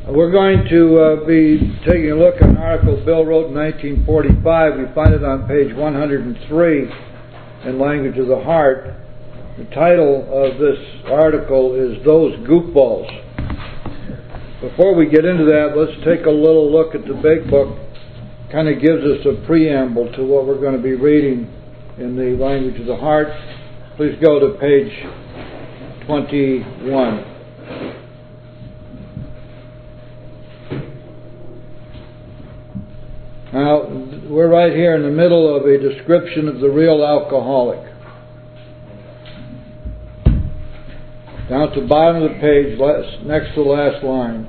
We're going to be taking a look at an article Bill wrote in 1945. We find it on page 103 in Language of the Heart. The title of this article is Those Goofballs. Before we get into that, let's take a little look at the big book. Kind of gives us a preamble to what we're going to be reading in the Language of the Heart. Please go to page 21. Now, we're right here in the middle of a description of the real alcoholic. Down at the bottom of the page, next to the last line.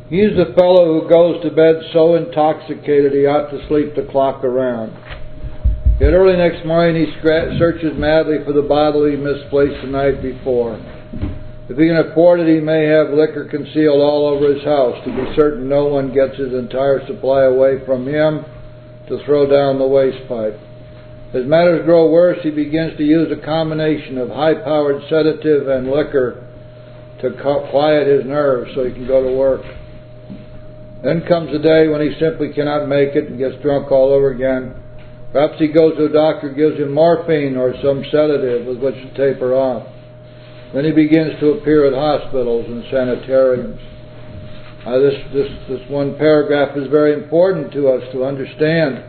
He's the fellow who goes to bed so intoxicated he ought to sleep the clock around. Yet early next morning he searches madly for the bottle he misplaced the night before. If he can afford it, he may have liquor concealed all over his house, to be certain no one gets his entire supply away from him to throw down the waste pipe. As matters grow worse, he begins to use a combination of high-powered sedative and liquor to quiet his nerves so he can go to work. Then comes a day when he simply cannot make it and gets drunk all over again. Perhaps he goes to a doctor, gives him morphine or some sedative with which to taper off. Then he begins to appear at hospitals and sanitariums. This one paragraph is very important to us to understand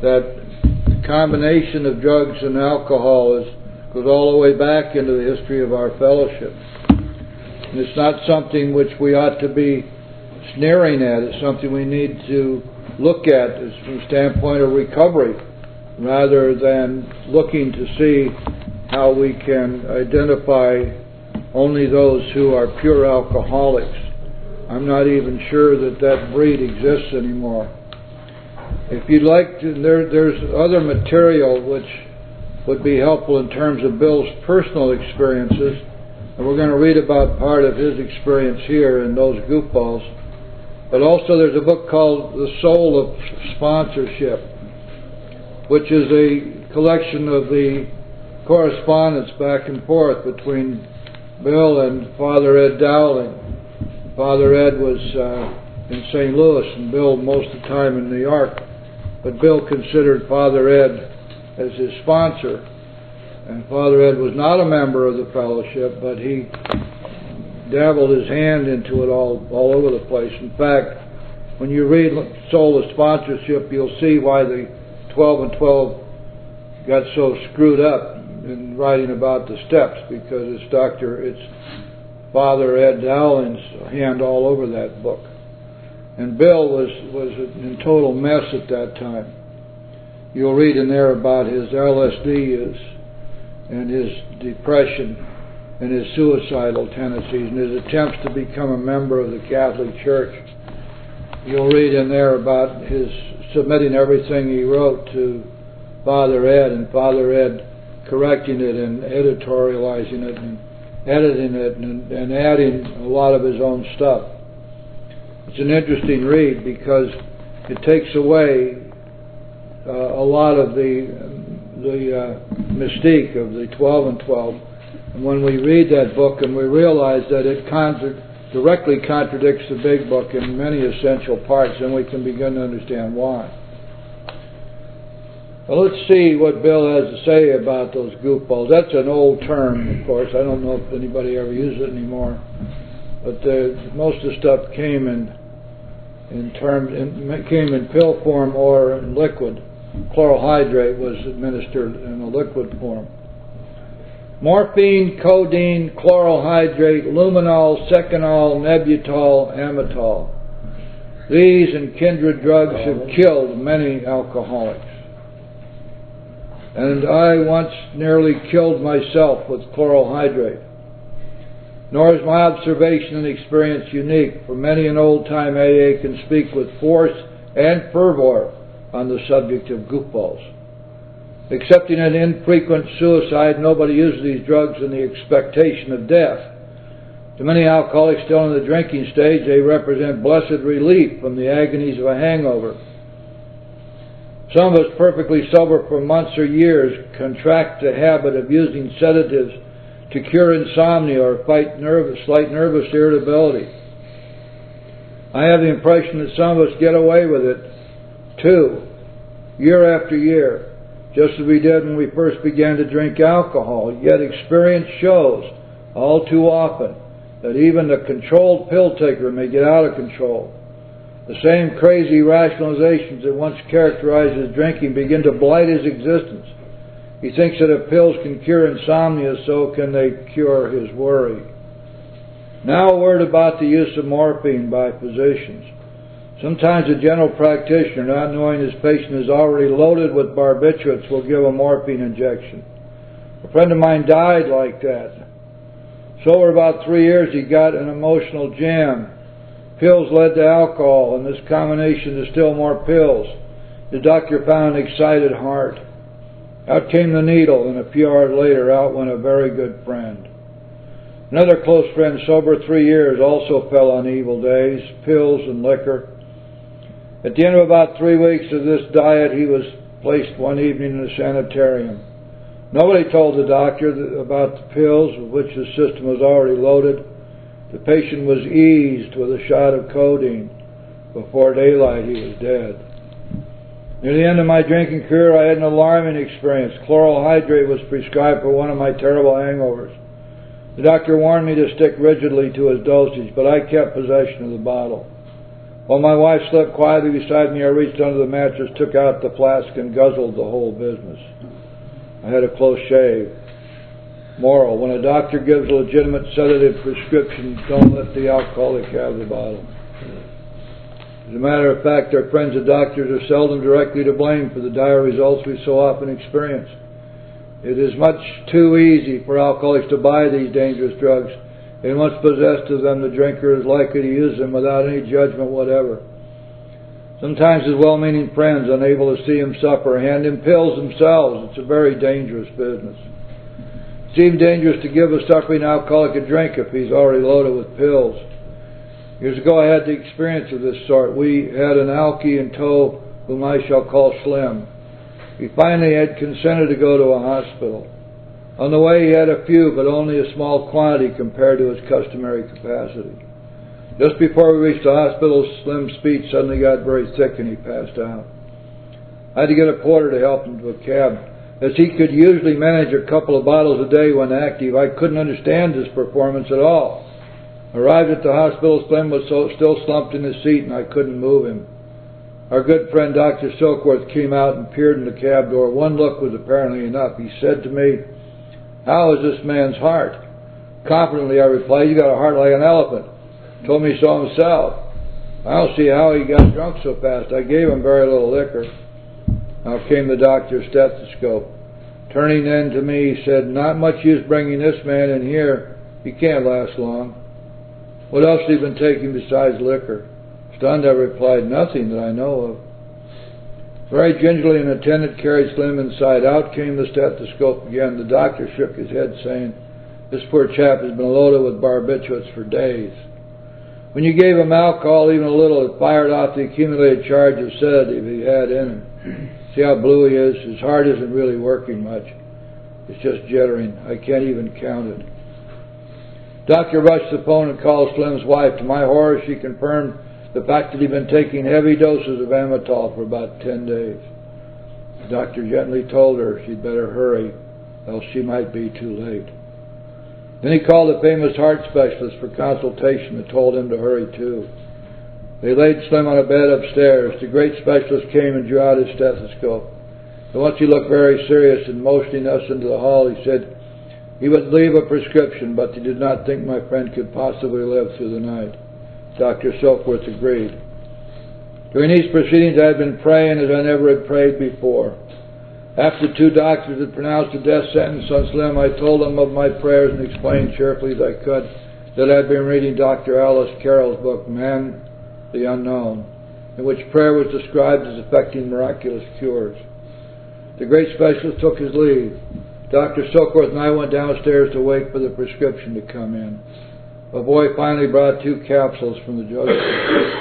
that the combination of drugs and alcohol goes all the way back into the history of our fellowship. And it's not something which we ought to be sneering at. It's something we need to look at from the standpoint of recovery, rather than looking to see how we can identify only those who are pure alcoholics. I'm not even sure that breed exists anymore. If you'd like to, there's other material which would be helpful in terms of Bill's personal experiences, and we're going to read about part of his experience here in Those Goofballs. But also there's a book called The Soul of Sponsorship, which is a collection of the correspondence back and forth between Bill and Father Ed Dowling. Father Ed was in St. Louis and Bill most of the time in New York. But Bill considered Father Ed as his sponsor. And Father Ed was not a member of the fellowship, but he dabbled his hand into it all over the place. In fact, when you read Soul of Sponsorship, you'll see why the 12 and 12 got so screwed up in writing about the steps, because it's Father Ed Dowling's hand all over that book. And Bill was in total mess at that time. You'll read in there about his LSD use and his depression and his suicidal tendencies and his attempts to become a member of the Catholic Church. You'll read in there about his submitting everything he wrote to Father Ed, and Father Ed correcting it and editorializing it and editing it and adding a lot of his own stuff. It's an interesting read because it takes away a lot of the mystique of the 12 and 12. And when we read that book and we realize that it directly contradicts the big book in many essential parts, then we can begin to understand why. Well, let's see what Bill has to say about those goofballs. That's an old term, of course. I don't know if anybody ever uses it anymore. But most of the stuff came in pill form or in liquid. Chloral hydrate was administered in a liquid form. Morphine, codeine, chloral hydrate, luminol, seconal, nebutol, amitol. These and kindred drugs have killed many alcoholics. And I once nearly killed myself with chloral hydrate. Nor is my observation and experience unique, for many an old-time AA can speak with force and fervor on the subject of goofballs. Excepting an infrequent suicide, nobody uses these drugs in the expectation of death. To many alcoholics still in the drinking stage, they represent blessed relief from the agonies of a hangover. Some of us perfectly sober for months or years contract the habit of using sedatives to cure insomnia or fight slight nervous irritability. I have the impression that some of us get away with it, too, year after year, just as we did when we first began to drink alcohol. Yet experience shows, all too often, that even the controlled pill taker may get out of control. The same crazy rationalizations that once characterized his drinking begin to blight his existence. He thinks that if pills can cure insomnia, so can they cure his worry. Now a word about the use of morphine by physicians. Sometimes a general practitioner, not knowing his patient is already loaded with barbiturates, will give a morphine injection. A friend of mine died like that. So for about 3 years he got an emotional jam. Pills led to alcohol, and this combination to still more pills. The doctor found an excited heart. Out came the needle, and a few hours later out went a very good friend. Another close friend, sober 3 years, also fell on evil days, pills and liquor. At the end of about 3 weeks of this diet, he was placed one evening in a sanitarium. Nobody told the doctor about the pills, with which the system was already loaded. The patient was eased with a shot of codeine. Before daylight, he was dead. Near the end of my drinking career, I had an alarming experience. Chloral hydrate was prescribed for one of my terrible hangovers. The doctor warned me to stick rigidly to his dosage, but I kept possession of the bottle. While my wife slept quietly beside me, I reached under the mattress, took out the flask, and guzzled the whole business. I had a close shave. Moral: when a doctor gives a legitimate sedative prescription, don't let the alcoholic have the bottle. As a matter of fact, our friends the doctors are seldom directly to blame for the dire results we so often experience. It is much too easy for alcoholics to buy these dangerous drugs, and once possessed of them, the drinker is likely to use them without any judgment whatever. Sometimes his well-meaning friends, unable to see him suffer, hand him pills themselves. It's a very dangerous business. It's even dangerous to give a suffering alcoholic a drink if he's already loaded with pills. Years ago I had the experience of this sort. We had an alkie in tow whom I shall call Slim. He finally had consented to go to a hospital. On the way he had a few, but only a small quantity compared to his customary capacity. Just before we reached the hospital, Slim's speech suddenly got very thick and he passed out. I had to get a porter to help him to a cab. As he could usually manage a couple of bottles a day when active, I couldn't understand his performance at all. Arrived at the hospital, Slim was still slumped in his seat and I couldn't move him. Our good friend Dr. Silkworth came out and peered in the cab door. One look was apparently enough. He said to me, "How is this man's heart?" Confidently I replied, "You got a heart like an elephant." Told me so himself. I don't see how he got drunk so fast. I gave him very little liquor. Now came the doctor's stethoscope. Turning then to me, he said, "Not much use bringing this man in here. He can't last long. What else have you been taking besides liquor?" Stunned, I replied, "Nothing that I know of." Very gingerly, an attendant carried Slim inside. Out came the stethoscope again. The doctor shook his head, saying, "This poor chap has been loaded with barbiturates for days." When you gave him alcohol, even a little, it fired off the accumulated charge of sedative he had in him. See how blue he is? His heart isn't really working much. It's just jittering. I can't even count it. Doctor rushed the phone and called Slim's wife. To my horror, she confirmed the fact that he'd been taking heavy doses of Amitol for about 10 days. The doctor gently told her she'd better hurry, else she might be too late. Then he called a famous heart specialist for consultation and told him to hurry too. They laid Slim on a bed upstairs. The great specialist came and drew out his stethoscope. But once he looked very serious and motioning us into the hall, he said he would leave a prescription, but he did not think my friend could possibly live through the night. Dr. Silkworth agreed. During these proceedings I had been praying as I never had prayed before. After 2 doctors had pronounced a death sentence on Slim, I told them of my prayers and explained cheerfully as I could that I had been reading Dr. Alice Carroll's book, Man the Unknown, in which prayer was described as effecting miraculous cures. The great specialist took his leave. Dr. Silkworth and I went downstairs to wait for the prescription to come in. A boy finally brought 2 capsules from the drugstore.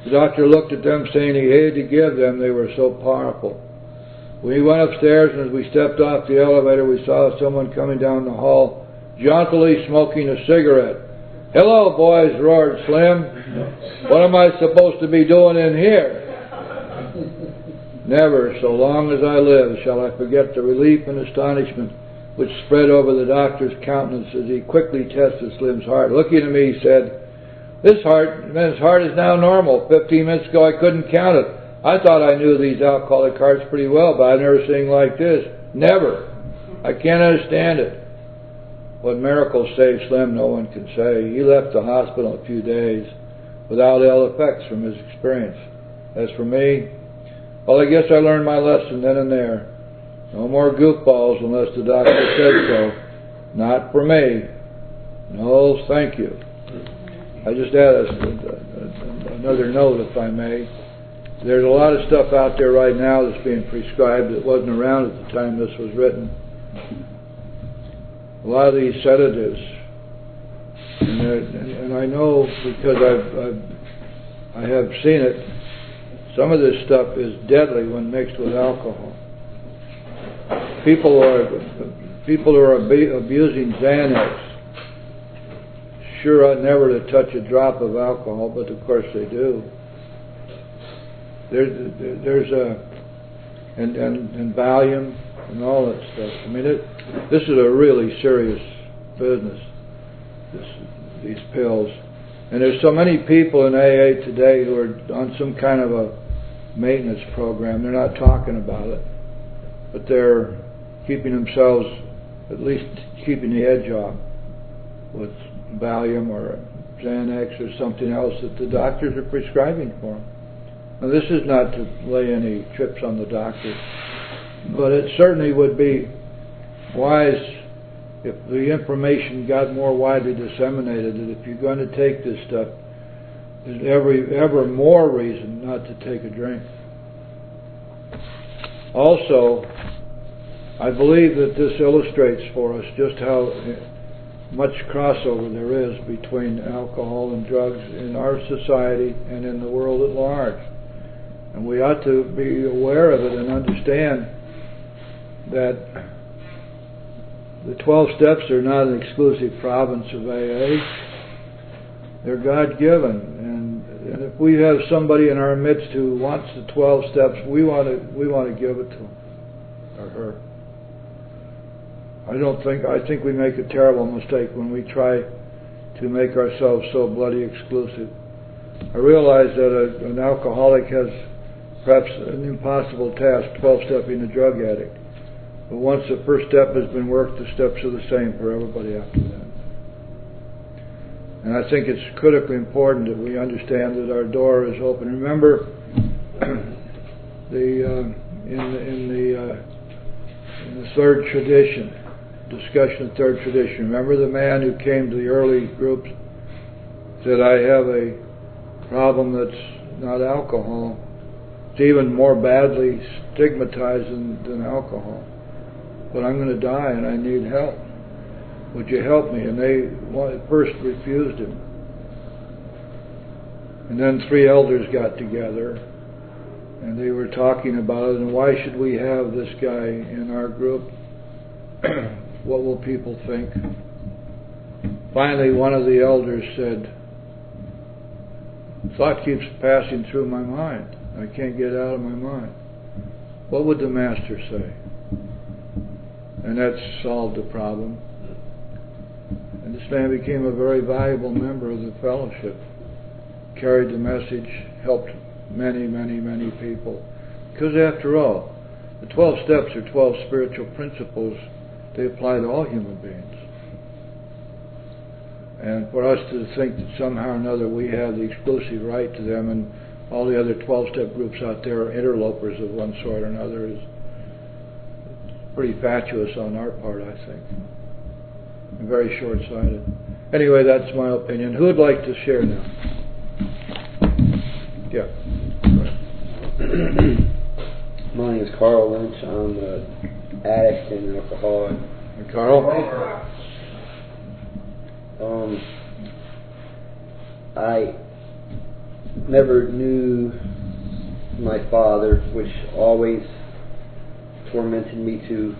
The doctor looked at them, saying he hated to give them, they were so powerful. We went upstairs, and as we stepped off the elevator, we saw someone coming down the hall, jauntily smoking a cigarette. "Hello, boys," roared Slim. "What am I supposed to be doing in here?" Never, so long as I live, shall I forget the relief and astonishment which spread over the doctor's countenance as he quickly tested Slim's heart. Looking at me, he said, "This man's heart is now normal. 15 minutes ago I couldn't count it. I thought I knew these alcoholic hearts pretty well, but I've never seen anything like this. Never. I can't understand it." What miracle saved Slim, no one can say. He left the hospital in a few days without ill effects from his experience. As for me, well, I guess I learned my lesson then and there. No more goofballs unless the doctor said so. Not for me. No, thank you. I just add another note, if I may. There's a lot of stuff out there right now that's being prescribed that wasn't around at the time this was written. A lot of these sedatives, and I know because I have seen it. Some of this stuff is deadly when mixed with alcohol. People are abusing Xanax. Sure ought never to touch a drop of alcohol, but of course they do. There's and Valium and all that stuff. I mean, this is a really serious business. These pills, and there's so many people in AA today who are on some kind of a maintenance program. They're not talking about it, but they're keeping themselves, at least keeping the edge off with Valium or Xanax or something else that the doctors are prescribing for them. Now, this is not to lay any trips on the doctor, but it certainly would be wise if the information got more widely disseminated that if you're going to take this stuff, there's ever more reason not to take a drink. Also, I believe that this illustrates for us just how much crossover there is between alcohol and drugs in our society and in the world at large. And we ought to be aware of it and understand that the 12 steps are not an exclusive province of AA. They're God-given. And if we have somebody in our midst who wants the 12 steps, we want to give it to him or her. I think we make a terrible mistake when we try to make ourselves so bloody exclusive. I realize that an alcoholic has perhaps an impossible task, 12-stepping a drug addict. But once the first step has been worked, the steps are the same for everybody after that. And I think it's critically important that we understand that our door is open. Remember, in the third tradition, discussion of third tradition. Remember the man who came to the early groups said, "I have a problem that's not alcohol. It's even more badly stigmatized than alcohol. But I'm going to die and I need help. Would you help me?" And they at first refused him. And then 3 elders got together and they were talking about it, and why should we have this guy in our group? What will people think? Finally, one of the elders said, "Thought keeps passing through my mind. I can't get it out of my mind. What would the master say?" And that solved the problem. And this man became a very valuable member of the fellowship, carried the message, helped many, many, many people. Because after all, the 12 steps are 12 spiritual principles. They apply to all human beings. And for us to think that somehow or another we have the exclusive right to them and all the other 12-step groups out there are interlopers of one sort or another is pretty fatuous on our part, I think. And very short-sighted. Anyway, that's my opinion. Who would like to share now? Yeah. My name is Carl Lynch. I'm an addict and alcoholic. And Carl? I never knew my father, which always tormented me to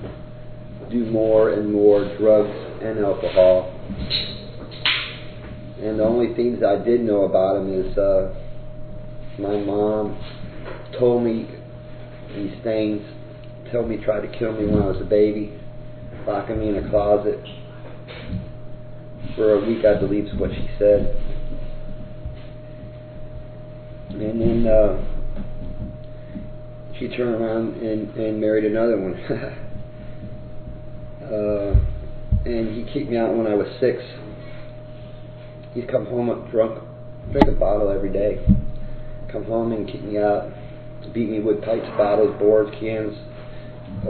do more and more drugs and alcohol. And the only things I did know about him is my mom told me these things, told me he tried to kill me when I was a baby, locking me in a closet for a week, I believe is what she said. And then she turned around and married another one. And he kicked me out when I was 6. He'd come home up drunk, drink a bottle every day, come home and kick me out, beat me with pipes, bottles, boards, cans,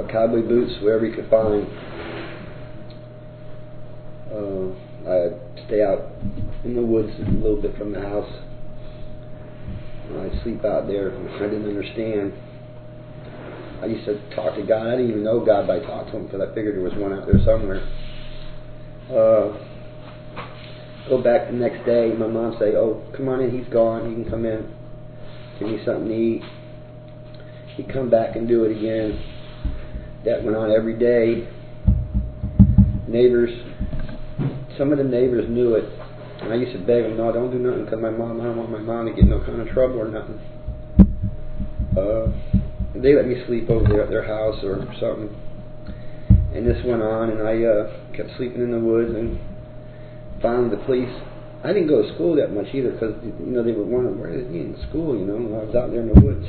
cowboy boots, wherever he could find. I'd stay out in the woods a little bit from the house. I'd sleep out there. I didn't understand. I used to talk to God. I didn't even know God, but I talked to him because I figured there was one out there somewhere. Go back the next day, my mom say, "Oh, come on in, he's gone, you can come in, give me something to eat." He'd come back and do it again. That went on every day. Neighbors, some of the neighbors knew it, and I used to beg them, "No, don't do nothing, because I don't want my mom to get no kind of trouble or nothing." They let me sleep over there at their house or something. And this went on, and I kept sleeping in the woods, and finally the police, I didn't go to school that much either, because they were wondering, where is he in school, when I was out there in the woods.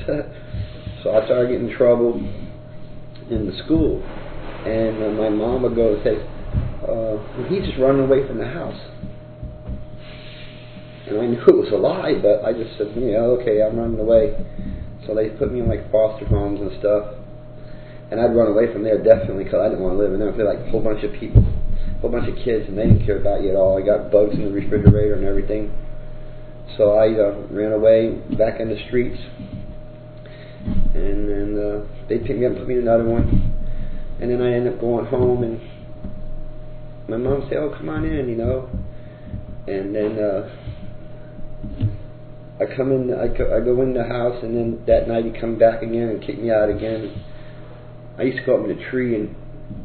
So I started getting in trouble in the school, and my mom would go and say, he's just running away from the house. And I knew it was a lie, but I just said, okay, I'm running away. So they put me in like foster homes and stuff, and I'd run away from there definitely, because I didn't want to live in there. There were like a whole bunch of people, a whole bunch of kids, and they didn't care about you at all. I got bugs in the refrigerator and everything. So I ran away back in the streets, and then they picked me up and put me in another one, and then I ended up going home, and my mom said, "Oh, come on in," and then I come in, I go in the house, and then that night he come back again and kick me out again. I used to go up in a tree, and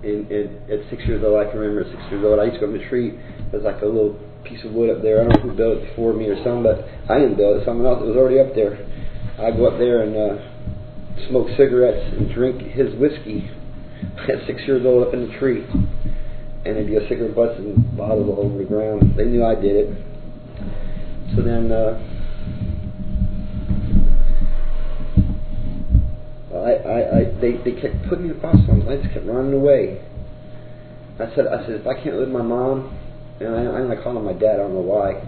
at 6 years old, I can remember at 6 years old, I used to go up in a tree. There's like a little piece of wood up there. I don't know who built it before me or something, but I didn't build it. Someone else, it was already up there. I'd go up there and smoke cigarettes and drink his whiskey at 6 years old up in the tree. And there'd be a cigarette butts and bottles all over the ground. They knew I did it. So then they kept putting me in foster homes. I just kept running away. I said, if I can't live with my mom, and I'm not calling my dad, I don't know why.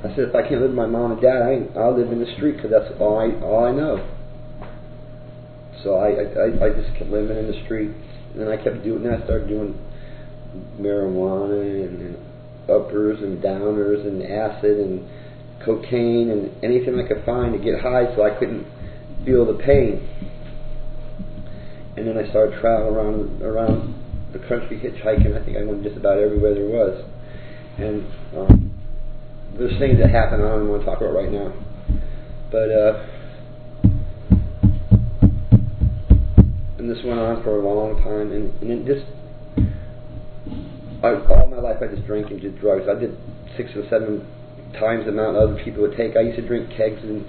I said, if I can't live with my mom and dad, I'll live in the street, because that's all I know. So I just kept living in the street, and then I kept doing. I started doing marijuana and uppers and downers and acid and cocaine and anything I could find to get high, so I couldn't feel the pain. And then I started traveling around the country hitchhiking. I think I went just about everywhere there was. And there's things that happened I don't even want to talk about right now. But and this went on for a long time. And then just all my life I just drank and did drugs. I did 6 or 7 times the amount other people would take. I used to drink kegs and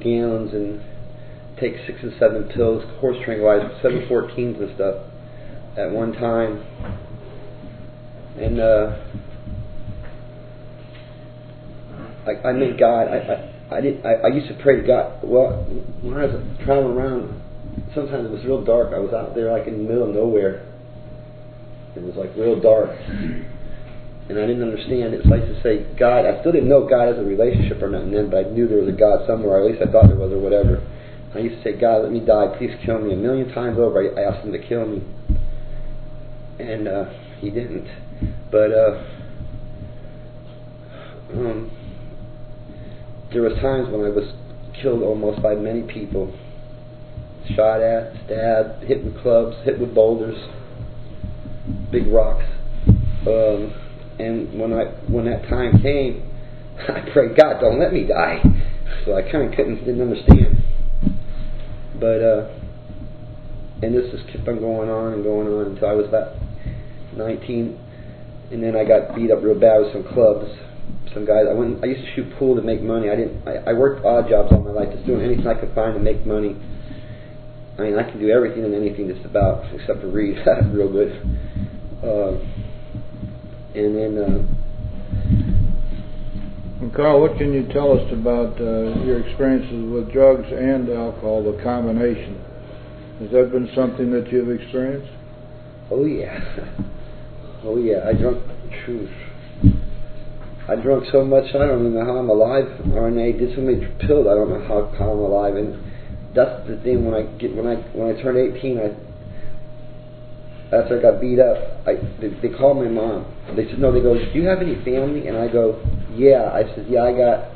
gallons and take 6 and 7 pills, horse tranquilizers, 714s and stuff at one time. And I made God. I used to pray to God. Well, when I was traveling around, sometimes it was real dark. I was out there like in the middle of nowhere. It was like real dark, and I didn't understand it. So I used to say, God. I still didn't know God as a relationship or nothing then, but I knew there was a God somewhere. Or at least I thought there was, or whatever. I used to say, God, let me die. Please kill me. 1,000,000 times over, I asked him to kill me. And he didn't. But there was times when I was killed almost by many people. Shot at, stabbed, hit with clubs, hit with boulders, big rocks. And when that time came, I prayed, God, don't let me die. So I kind of didn't understand. But and this just kept on going on until I was about 19, and then I got beat up real bad with some clubs, some guys. I used to shoot pool to make money. I worked odd jobs all my life, just doing anything I could find to make money. I mean, I can do everything and anything just about, except for read real good. And then. Carl, what can you tell us about your experiences with drugs and alcohol, the combination? Has that been something that you've experienced? Oh yeah. Oh yeah. I drunk so much I don't even know how I'm alive. Or I did so many pills I don't know how I'm alive. And that's the thing. When I turned 18, after I got beat up, they called my mom. They said, no, they go, do you have any family? And I go, yeah. I said, yeah, I got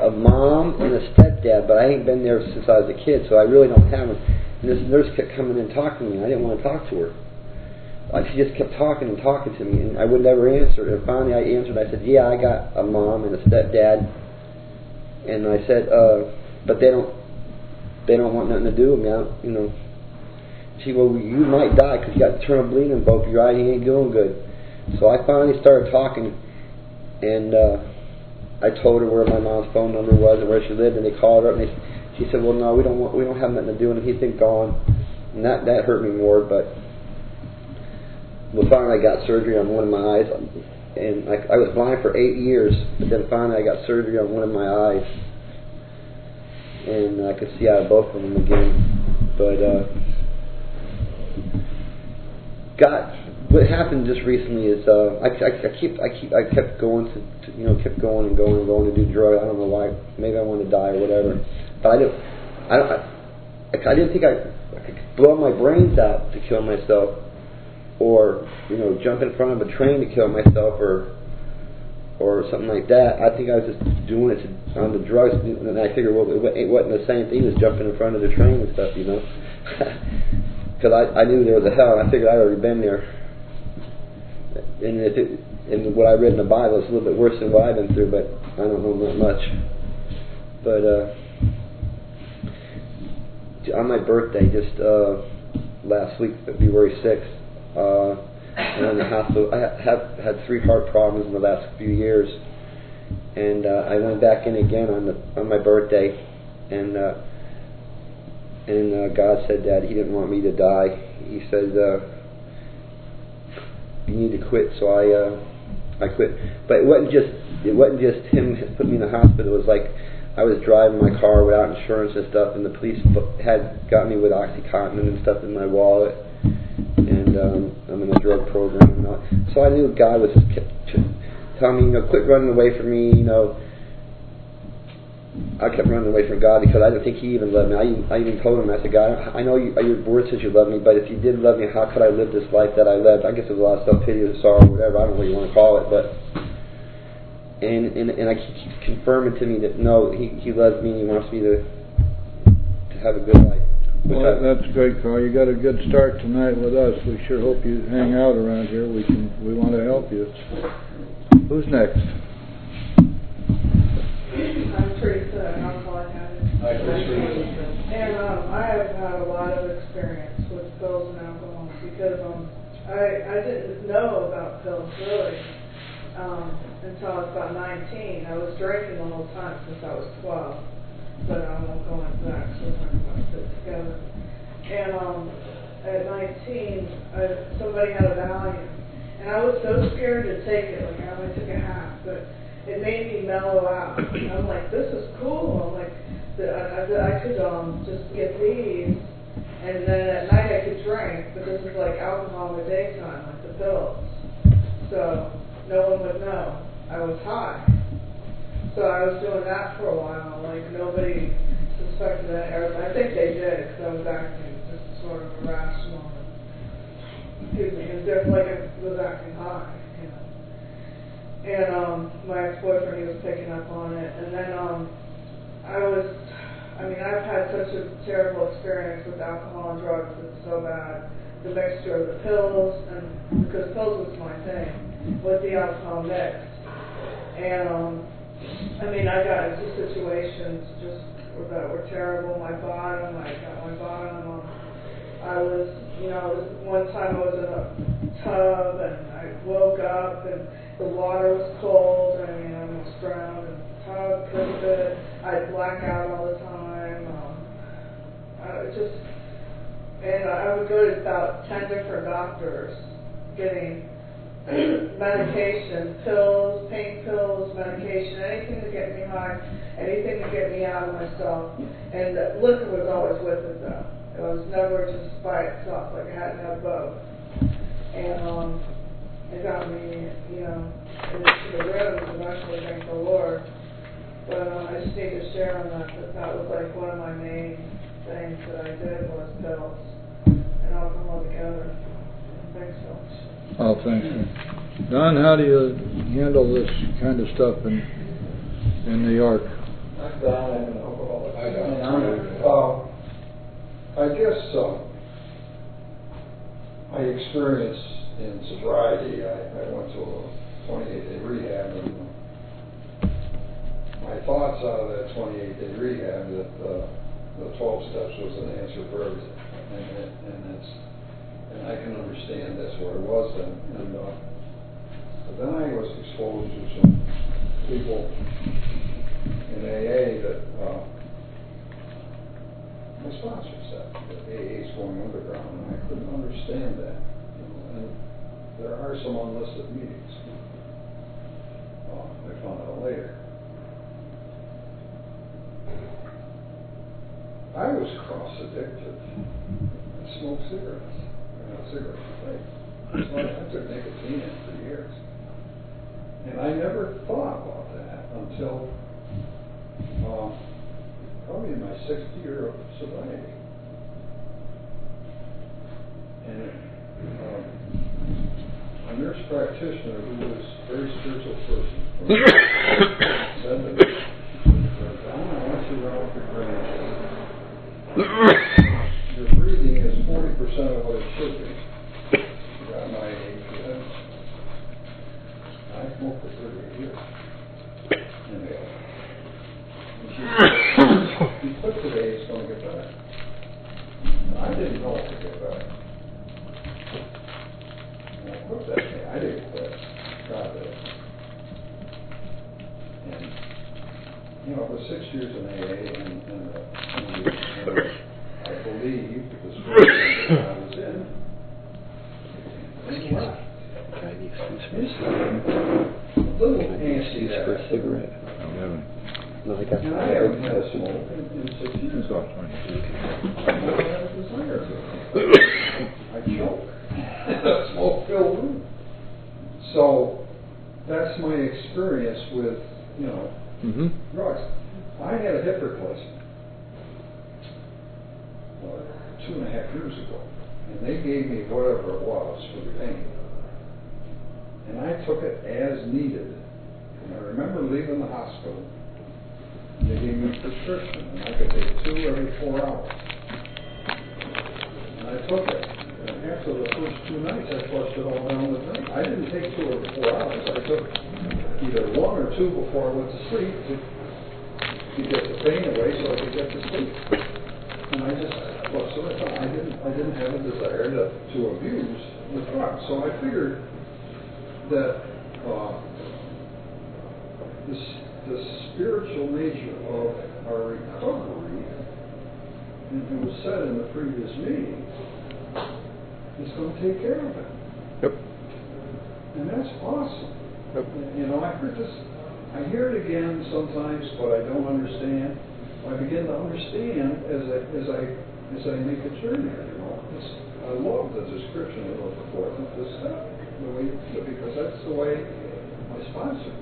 a mom and a stepdad, but I ain't been there since I was a kid, so I really don't have them. And this nurse kept coming in and talking to me. I didn't want to talk to her. She just kept talking and talking to me, and I would never answer. And finally I answered. I said, yeah, I got a mom and a stepdad. And I said, but they don't want nothing to do with me. You know. She, well, you might die because you got internal bleeding in both your eyes. You ain't doing good. So I finally started talking, and I told her where my mom's phone number was and where she lived, and they called her up, and she said, well, no, we don't have nothing to do, and he's been gone. And that hurt me more, but finally I got surgery on one of my eyes, and I was blind for 8 years, but then finally I got surgery on one of my eyes, and I could see out of both of them again. But what happened just recently is I kept going to kept going and going and going to do drugs. I don't know why. Maybe I wanted to die or whatever. But I didn't think I could blow my brains out to kill myself, or jump in front of a train to kill myself, or something like that. I think I was just doing it on the drugs, and I figured, well, it wasn't the same thing as jumping in front of the train and stuff, because I knew there was a hell, and I figured I'd already been there. And what I read in the Bible is a little bit worse than what I've been through, but I don't know that much. But on my birthday, just last week, February 6th, I'm in the hospital. I have had 3 heart problems in the last few years, and I went back in again on my birthday, and God said that He didn't want me to die. He said, you need to quit. So I quit. But it wasn't just Him putting me in the hospital. It was like I was driving my car without insurance and stuff, and the police had got me with OxyContin and stuff in my wallet, and I'm in a drug program and all. So I knew God was telling me, quit running away from me. I kept running away from God because I didn't think He even loved me. I even told Him, I said, God, I know your word says you love me, but if you did love me, how could I live this life that I lived? I guess there's a lot of self-pity or sorrow, whatever, I don't know what you want to call it, but and I keep confirming to me that no, He loves me and He wants me to have a good life. Well, that's great, Carl. You got a good start tonight with us. We sure hope you hang out around here. We want to help you. Who's next? I'm Teresa, an alcoholic addict. Hi, Teresa. And I have had a lot of experience with pills and alcohol because I didn't know about pills really until I was about 19. I was drinking the whole time since I was 12, but I won't go into that because we're talking about it together. And at 19, somebody had a Valium, and I was so scared to take it. Like I only took a half, but it made me mellow out. And I'm like, this is cool. I'm like, I could just get these, and then at night I could drink, but this is like alcohol in the daytime, like the pills. So no one would know I was high. So I was doing that for a while. Like nobody suspected that. I think they did because I was acting just sort of irrational. Excuse me, as if like I was acting high. And my ex-boyfriend, he was picking up on it. And then I've had such a terrible experience with alcohol and drugs. It's so bad. The mixture of the pills, and because pills was my thing, with the alcohol mixed. And I got into situations just that were terrible. I got my bottom. I was, one time I was in a tub, and I woke up and the water was cold. I mean, I almost drowned in the tub because of it. I'd black out all the time. And I would go to about 10 different doctors getting medication, pills, pain pills, medication, anything to get me high, anything to get me out of myself. And liquor was always with it, though. It was never just by itself, like I had to have both. And it got me, into the rooms eventually, thank the Lord. But I just need to share on that was like one of my main things that I did was pills and alcohol together. Thanks so much. Oh, thank you. Don, how do you handle this kind of stuff in New York? I'm Don, I'm an alcoholic. Hi, Don. I guess I experienced in sobriety, I went to a 28-day rehab, and my thoughts out of that 28-day rehab that the 12 steps was an answer for everything. And I can understand that's where it was then. But then I was exposed to some people in AA that my sponsor said that AA is going underground, and I couldn't understand that. And there are some unlisted meetings. I found out later. I was cross-addicted. I smoked cigarettes. Cigarettes for life. So I took nicotine in for years. And I never thought about that until probably in my 6th year of sobriety. And a nurse practitioner who was a very spiritual person said to me, Don, I want you around with your grandchildren. Your breathing is 40% of what it should be. At my age, I smoked for 38 years. And she said, if you quit today, it's going to get better. And I didn't know it would get better. And I quit that day. I didn't quit. God did. And, it was 6 years in AA, and I believe the scripture that I was in. Excuse me. Can I be excused for a Little antsy for a cigarette? No, I got And I haven't had a smoke in 6 years. I don't have a desire to. I choke. Smoke-filled room. So that's my experience with, drugs. I had a hip replacement 2.5 years ago, and they gave me whatever it was for the pain, and I took it as needed. And I remember leaving the hospital, and they gave me a prescription, and I could take 2 every 4 hours. And I took it, and after the first 2 nights, I flushed it all down the drain. I didn't take 2 every 4 hours. I took either 1 or 2 before I went to sleep to get the pain away so I could get to sleep. And I just, so I thought I didn't have a desire to abuse the drug. So I figured that the spiritual nature of our recovery, and it was said in the previous meeting, is going to take care of it. Yep. And that's awesome. Yep. I hear it again sometimes, but I don't understand. I begin to understand as I make a journey. I love the description of the 4th and 5th step, because that's the way my sponsor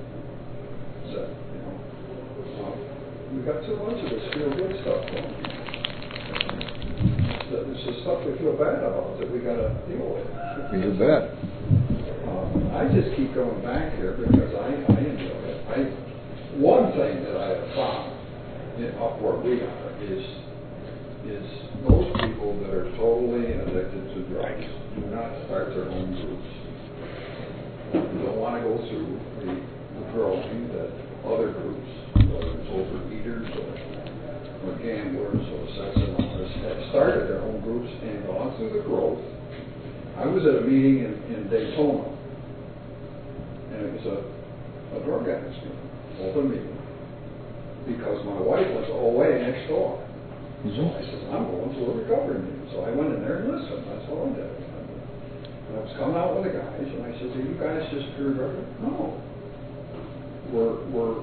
said. We've got too much of this feel-good stuff going. It's the stuff we feel bad about that we got to deal with. You bet. I just keep going back here because I enjoy it. One thing that I have found up where we are is those people that are totally addicted to drugs do not start their own groups. They don't want to go through the growing that other groups, whether it's overeaters or gamblers or sex anonymous, have started their own groups and gone through the growth. I I was at a meeting in Daytona, and it was a drug addicts meeting, open meeting, because my wife was OA next door. So I said, I'm going to a recovery meeting. So I went in there and listened. That's all I did. And I was coming out with the guys, and I said, "Are you guys just pure drug addicts?" No. We're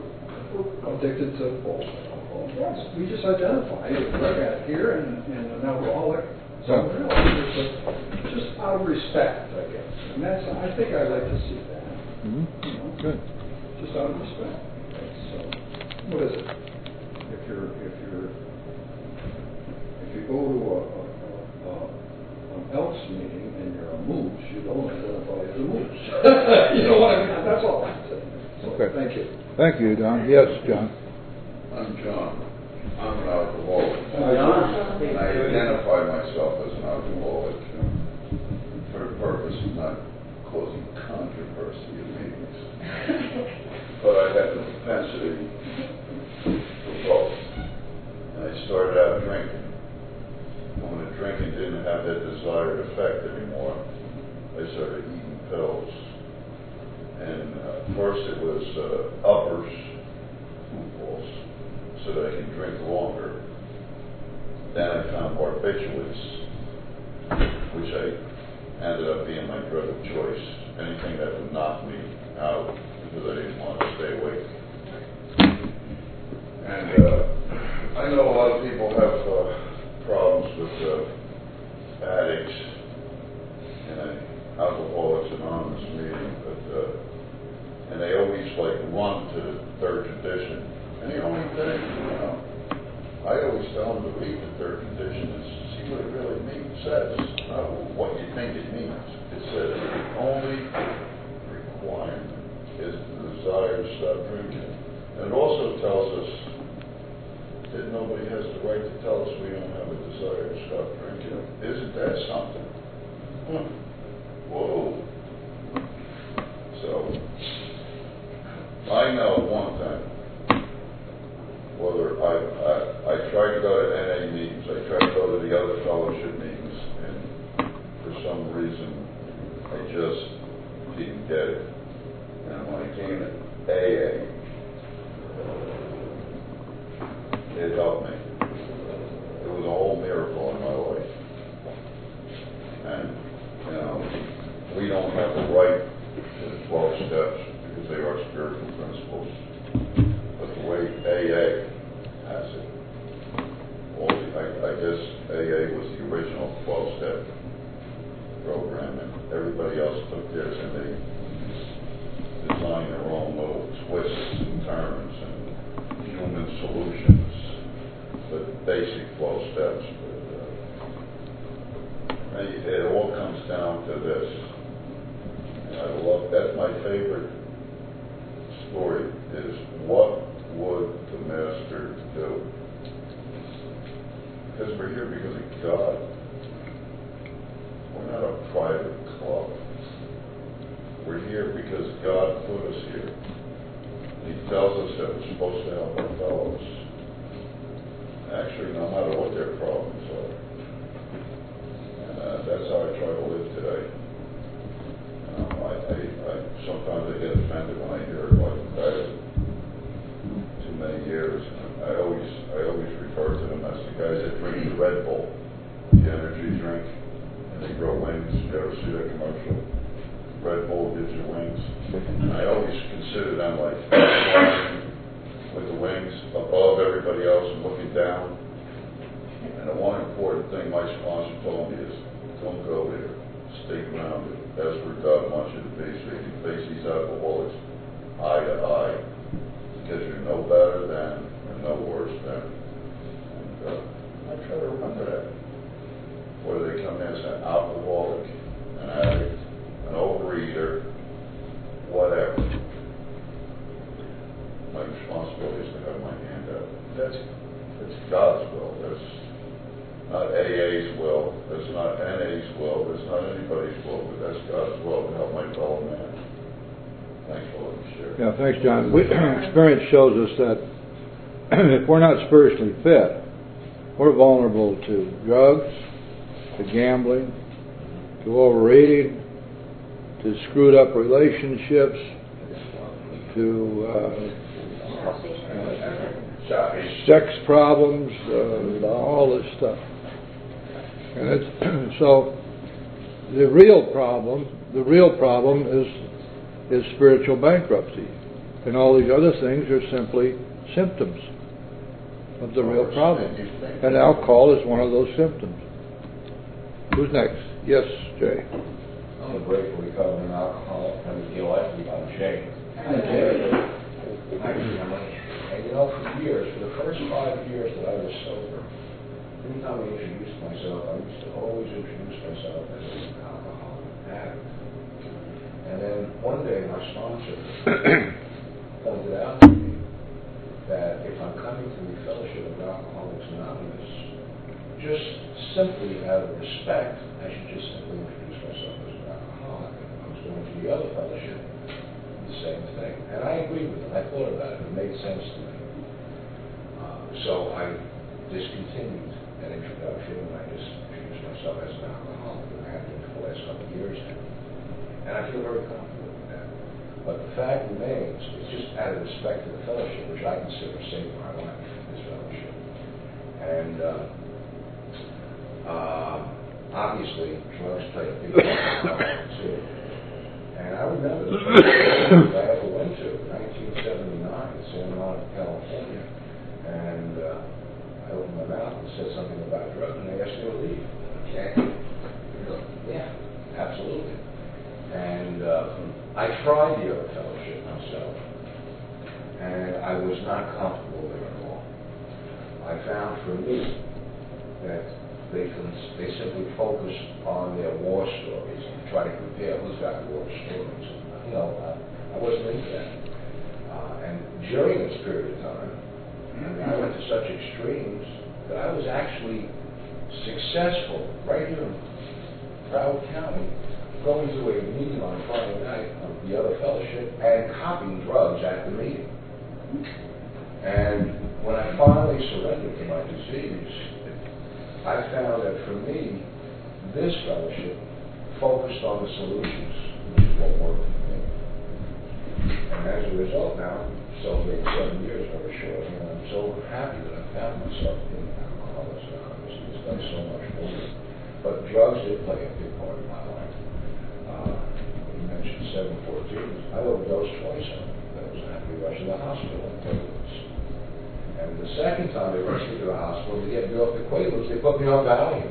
addicted to both alcohol and drugs. We just identify a drug addict here and an alcoholic somewhere else. It's just out of respect, I guess. And that's, I think I like to see that. Mm-hmm. You know, Good. just out of respect. So, what is it? If you go to an Elks meeting and you're a moose, you don't identify as a moose. You know what I mean? That's all I'm saying. So, Okay. Thank you. Thank you, Don. Yes, John. I'm John. I'm an alcoholic. John? And I identify myself as an alcoholic for the purpose of not causing controversy in meetings. But I have the propensity for both. And I started out drinking. When the drinking didn't have that desired effect anymore, I started eating pills. And first it was uppers, goofballs, so that I can drink longer. Then I found barbiturates, which I ended up being my drug of choice. Anything that would knock me out because I didn't want to stay awake. And I know a lot of people have problems with addicts in an Alcoholics Anonymous meeting, but and they always like run to the third condition. And the only thing, I always tell them to read the third condition and see what it really says, not what you think it means. It says the only requirement is the desire to stop drinking. And it also tells us that nobody has the right to tell us we don't have a desire to stop drinking. Isn't that something? Whoa. So, I know one thing. Whether I try to go to NA meetings, I try to go to the other fellowship meetings, and for some reason, I just didn't get it. And when I came to AA, it helped me. It was a whole miracle in my life. And, we don't have the right to the 12 steps because they are spiritual principles. But the way AA has it, I guess AA was the original 12-step program, and everybody else took theirs and they designed their own little twists and turns and human solutions, but basic 12 steps. But, it all comes down to this. That's my favorite story, is what would the Master do? Because we're here because of God. We're not a private club. We're here because God put us here. He tells us that we're supposed to help our fellows. Actually, no matter what their problems are. And that's how I try to live today. Sometimes I get offended when I hear about the guys too many years. I always refer to them as the guys that drink the Red Bull, the energy drink, and they grow wings. You ever see that commercial? Red Bull gives you wings. And I always consider them like flying with the wings above everybody else and looking down. And the one important thing my sponsor told me is, don't go there. Stay grounded. That's where God wants you to be, so you can face these alcoholics eye to eye, because you're no better than and no worse than. And I try to remember that. Whether they come in as an alcoholic, an addict, an overeater, whatever, my responsibility is to have my hand out. That's God's will. That's not AA's will, that's not NA's will, that's not anybody's will, but that's God's will to help my fellow man. Thanks for letting me share. Yeah, thanks, John. Experience shows us that if we're not spiritually fit, we're vulnerable to drugs, to gambling, to to overeating, to screwed up relationships, to sex problems, all this stuff. And it's, so the real problem is spiritual bankruptcy. And all these other things are simply symptoms of the real problem. And alcohol is one of those symptoms. Who's next? Yes, Jay. I'm a grateful recovering alcoholic. I'm a deal I'm Jay. Hi, Jay. Hi, family. And you know, for years, for the first 5 years that I was sober, anytime I introduced myself, I used to always introduce myself as an alcoholic addict. And then one day, my sponsor pointed out to me that if I'm coming to the Fellowship of Alcoholics Anonymous, just simply out of respect, I should just simply introduce myself as an alcoholic. And if I was going to the other fellowship, the same thing. And I agreed with him. I thought about it. It made sense to me. So I discontinued an introduction, and I just introduced myself as an alcoholic. And I have been for the last couple of years now. And I feel very comfortable with that. But the fact remains, it's just out of respect to the fellowship, which I consider saving my life, this fellowship. And obviously, drugs play a big part in my life, too. And I remember the first meeting I ever went to, 1979, in San Juan, California. And I opened my mouth and said something about drugs, and they asked me to leave. Okay. Yeah, absolutely. And I tried the other fellowship myself, and I was not comfortable there at all. I found for me that they simply focus on their war stories and try to compare who's got war stories. You know, I wasn't into that. And during this period of time, I went to such extremes that I was actually successful right here in Broward County, going to a meeting on Friday night of the other fellowship and copying drugs at the meeting. And when I finally surrendered to my disease, I found that for me, this fellowship focused on the solutions, which is what worked for me. And as a result now, celebrating 7 years very shortly, and I'm so happy that I found myself in Alcoholics Anonymous. It's done so much for me. But drugs did play a big part in my life. You mentioned 714. I overdosed twice on it. That was after we rushed to the hospital in Quaaludes. And the second time they rushed me to the hospital to get me off the Quaaludes, they put me on Valium.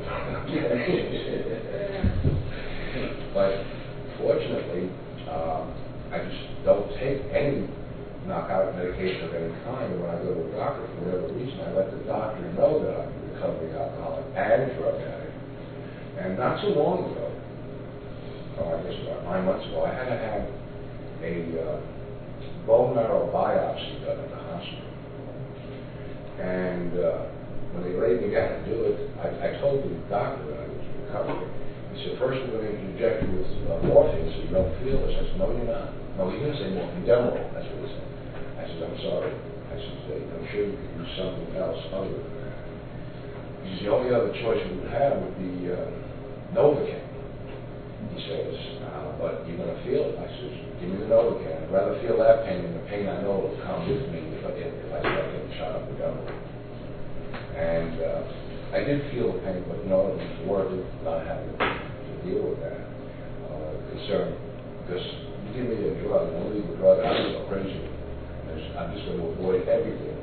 But fortunately, I just don't take any knockout medication of any kind. And when I go to a doctor, for whatever reason, I let the doctor know that I'm a recovering alcoholic and drug addict. And not so long ago, I guess about 9 months ago, I had to have a bone marrow biopsy done in the hospital. And when they laid me down to do it, I told the doctor that I was recovering. He said, first we're going to inject you with morphine so you don't feel this. I said, no, you're not. No, he didn't say morphine, Demerol. That's what he said. I said, I'm sorry. I said, I'm sure you could use something else other than that. He says, the only other choice we would have would be Novocaine. He says, but you're going to feel it. I said, give me the Novocaine. I'd rather feel that pain than the pain I know will come with me if I start getting shot up with Demerol. And I did feel the pain, but no, it was worth it not having to deal with that concern. Because you give me a drug, and I'll leave the drug, I'll go crazy. I'm just going to avoid everything.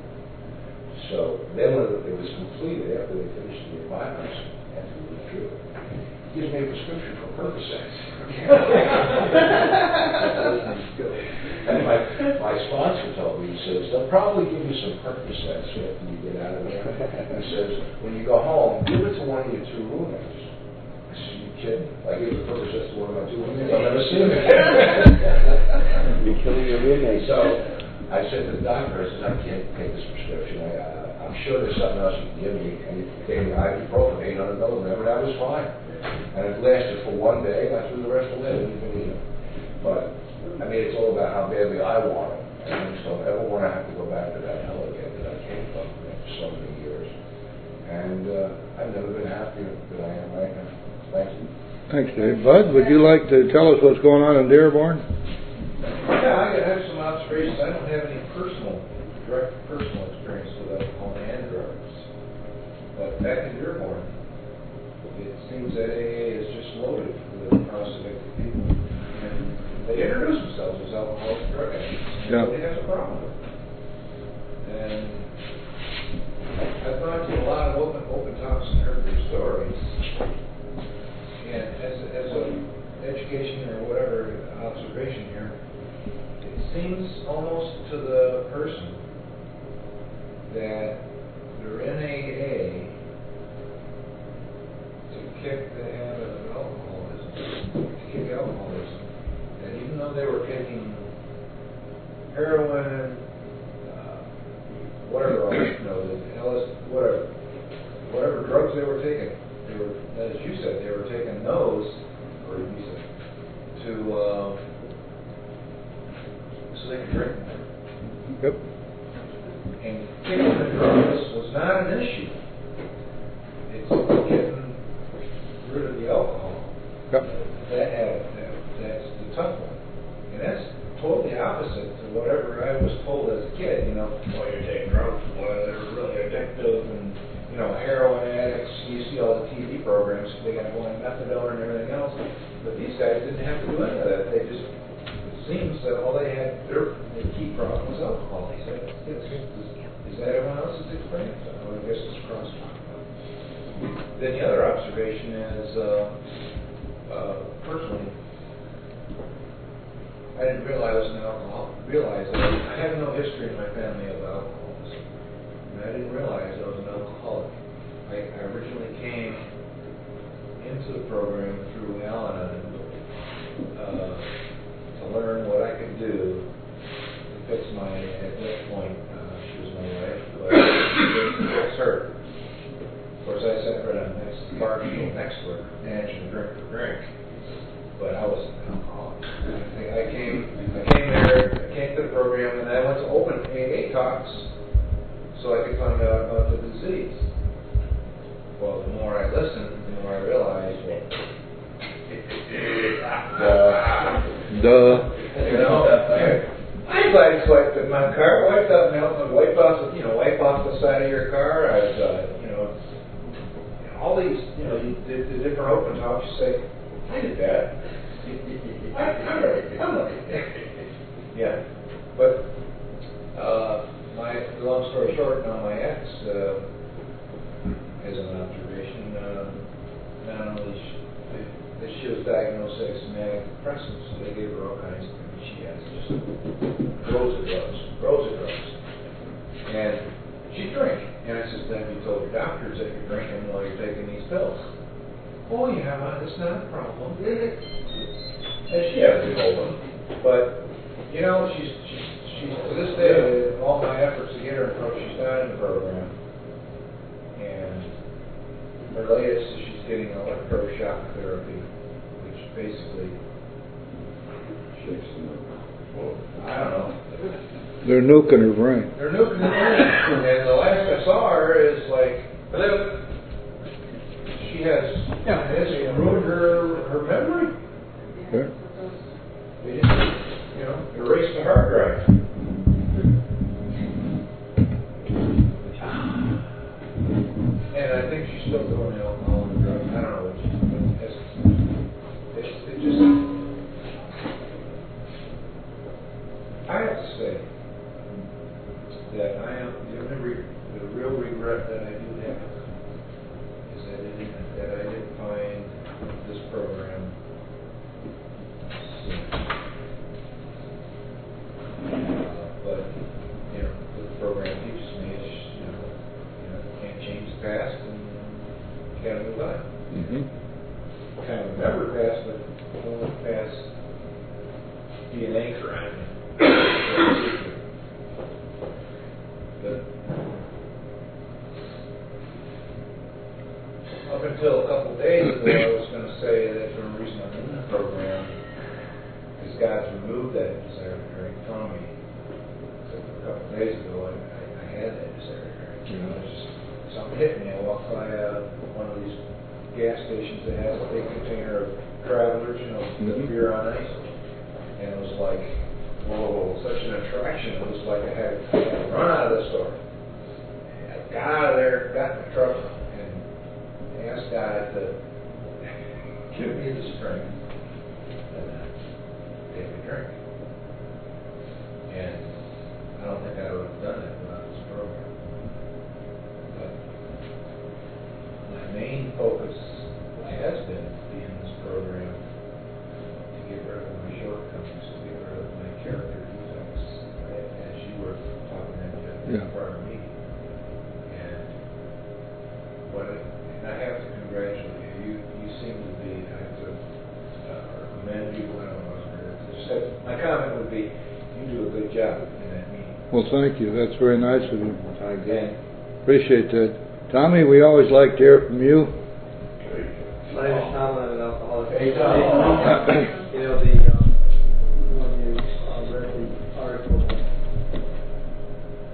So then when it was completed, after they finished the biopsy, after we withdrew, he gives me a prescription for Percocet. And my sponsor told me, he says, they'll probably give you some Percocets after you get out of there. He says, when you go home, give it to one of your 2 roommates. I said, you kidding? I give the Percocets to one of my 2 roommates, I'll never see them again. You're killing your roommate. So I said to the doctor, I said, I can't take this prescription. I'm sure there's something else you can give me. And he gave me ibuprofen, 800 milligrams, and that was fine. And it lasted for 1 day, and I threw the rest away. I didn't even eat it. But, I mean, it's all about how badly I want it. And I just don't ever want to have to go back to that hell again that I came from for so many years. And I've never been happier than I am right now. Thank you. Thanks, Dave. Bud, would you like to tell us what's going on in Dearborn? Yeah, I have some observations. I don't have any direct personal experience with alcohol and drugs. But back in Dearborn, it seems that AA is just loaded with cross-addicted people. And they introduce themselves as alcoholics and drug addicts. And Yeah. nobody has a problem with it. And I've gone to a lot of open talks and heard their stories. And as a education or whatever observation here, it seems almost to the person that they're in AA to kick the habit of alcoholism, to kick alcoholism. And even though they were taking heroin, whatever else, the LSD, whatever drugs they were taking, they were, as you said, they were taking those, or you said, so they could drink more. Yep. And kicking the drugs was not an issue. It's getting rid of the alcohol. Yep. That's the tough one. And that's totally opposite to whatever I was told as a kid, well, you're taking drugs, boy, they're really addictive, and, heroin addicts, you see all the TV programs, they got going methadone and everything else, but these guys didn't have to do any of that. They just, it seems that all they had, their key problem was alcohol. He said, is that everyone else's experience? I guess it's cross talk. Then the other observation is, personally, I didn't realize I was an alcoholic. I have no history in my family of alcoholism. And I didn't realize I was an alcoholic. I originally came into the program through Al-Anon to learn what I could do to fix at that point, she was my wife, but to fix her. Of course, I sat right on the bar stool next to her, managing to drink for drink. But I wasn't an alcoholic. I came to the program, and I went to open AA talks so I could find out about the disease. Well, the more I listened, the more I realized, I'm glad I swiped in my car, wiped out milk, wipe off the side of your car. All these, the different open talks, you say, I did that. I'm okay. Yeah. But, long story short, now my ex, as an observation, not only that she was diagnosed as manic depressive, so they gave her all kinds of things. She has just rows of drugs. And she drank. And I said, have you told your doctors that you're drinking while you're taking these pills? Oh yeah, it's not a problem. And she has to hold them. But, she's to this day, all my efforts to get her in program, she's not in the program. And her latest is she's getting electroshock therapy, which basically shakes them up. I don't know. They're nuking her brain. And the last I saw her is like, she has ruined her memory. Okay. They just, erased the hard drive. And I think she's still doing alcohol and drugs. I don't know what she's doing. It just, I have to say that the real regret that I do have is that I didn't find this program soon. But the program teaches me is, can't change the past and you gotta move on. Mm-hmm. Kind of remember the past, but don't let the past be an anchor on me. But up until a couple of days ago, I was going to say that the reason I'm in the program is God's removed that desire to drink from me. So a couple of days ago, I had that desire to drink. It's just something hit me. I walked by one of these gas stations that has a big container of Travelers, you know, the beer on ice. And it was like, whoa, such an attraction. It was like I had to run out of the store. And I got out of there, got in the truck, and asked God to give me the strength and take a drink. And I don't think I would have done it without this program. But my main focus has been to be in this program to get rid of my shortcomings, to get rid of my character defects, as you were talking in the prior meeting. And I have to congratulate you. You seem to be, I have to commend you. I don't know. My comment would be, you do a good job in that meeting. Well, thank you. That's very nice of you. And Appreciate that. Tommy, we always like to hear from you. My name is Tom, I'm an alcoholic. Hey, Tom. You know, when you read the article,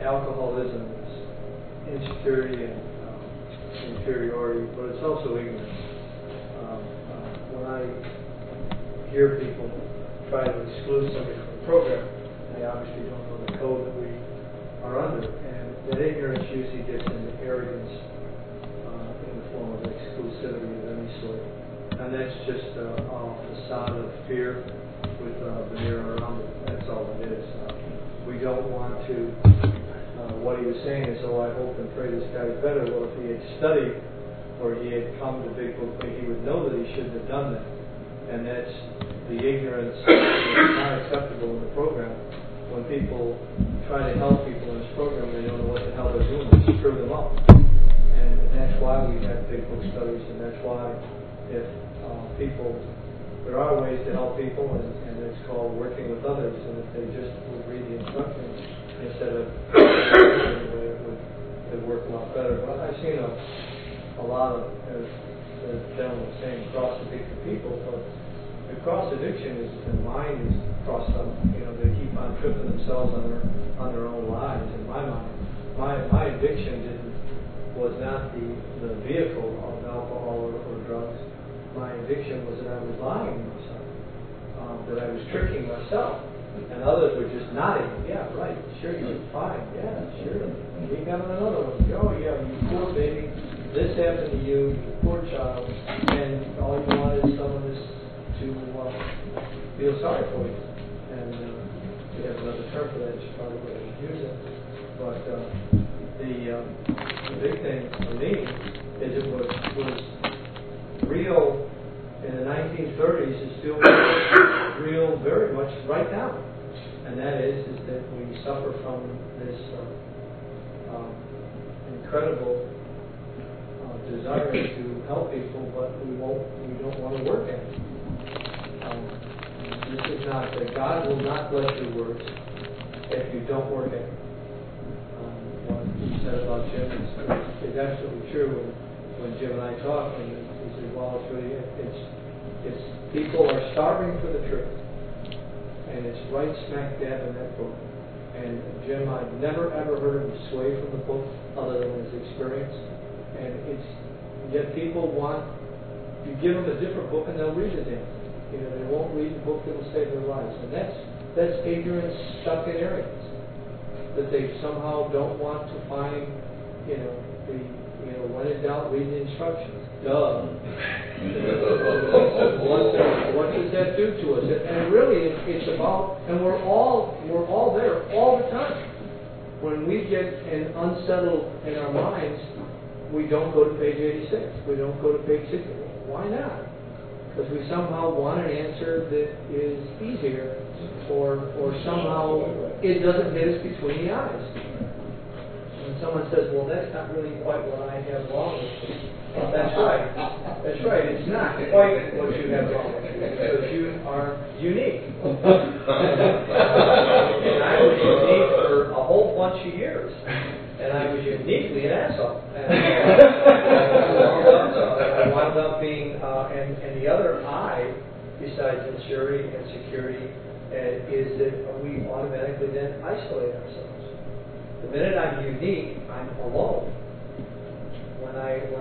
alcoholism is insecurity and inferiority, but it's also ignorance. When I hear people try to exclude somebody from the program, they obviously don't know the code that we are under, and that ignorance usually gets into arrogance in the form of exclusivity of any sort. And that's just a facade of fear with veneer around it. That's all it is. We don't want to, what he was saying is, oh, I hope and pray this guy's better. Well, if he had studied or he had come to Big Book, he would know that he shouldn't have done that. And that's the ignorance that's not acceptable in the program. When people try to help people in this program, they don't know what the hell they're doing. They screw them up. And that's why we have Big Book studies, and that's why if people, there are ways to help people, and it's called working with others, and if they just would read the instructions instead of it would work a lot better. But I've seen a lot of, as the gentleman was saying, cross-addicted people, but the cross-addiction is the mind is crossed up. You know, they keep on tripping themselves on their own lives. In my mind, my addiction was not the vehicle of alcohol or drugs. My addiction was that I was lying to myself, that I was tricking myself, and others were just nodding. Yeah, right. Sure, you're fine. Yeah, sure. You got another one. Oh, yeah, you poor baby. This happened to you, you poor child, and all you want is someone to feel sorry for you. And we have another term for that. You probably wouldn't use it. But the big thing for me is it was real in the 1930s is still real very much right now. And that is that we suffer from this incredible desire to help people, but we don't want to work at it. This is not that God will not bless your works if you don't work at it. What you said about Jim is absolutely true. When Jim and I talked, and he said, "Well, it's people are starving for the truth, and it's right smack dab in that book." And Jim, I've never ever heard him sway from the book other than his experience. And yet people want, you give them a different book and they'll read it in. You know, they won't read the book that will save their lives. And that's ignorance stuck in arrogance. That they somehow don't want to find, when in doubt, read the instructions. Duh. What does that do to us? And really, it's about, and we're all there all the time. When we get an unsettled in our minds, we don't go to page 86. We don't go to page 60. Why not? Because we somehow want an answer that is easier, or somehow it doesn't hit us between the eyes. When someone says, "Well, that's not really quite what I have wrong with," that's right. That's right. It's not quite what you have wrong with, because you are unique. And I was unique for a whole bunch of years. And I was uniquely an asshole. And I wound up being, and the other I, besides maturity and security, is that we automatically then isolate ourselves. The minute I'm unique, I'm alone. When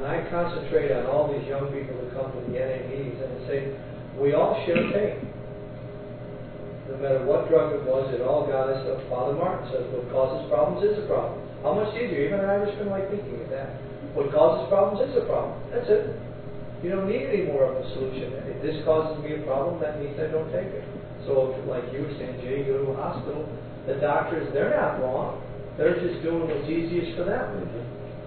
I concentrate on all these young people that come to the NAEs and say, we all share pain. No matter what drug it was, it all got us. Father Martin says, what causes problems is a problem. How much easier? Even an Irishman like thinking of that. What causes problems is a problem. That's it. You don't need any more of a solution. If this causes me a problem, that means I don't take it. So, like you were saying, Jay, you go to a hospital, the doctors, they're not wrong. They're just doing what's easiest for them.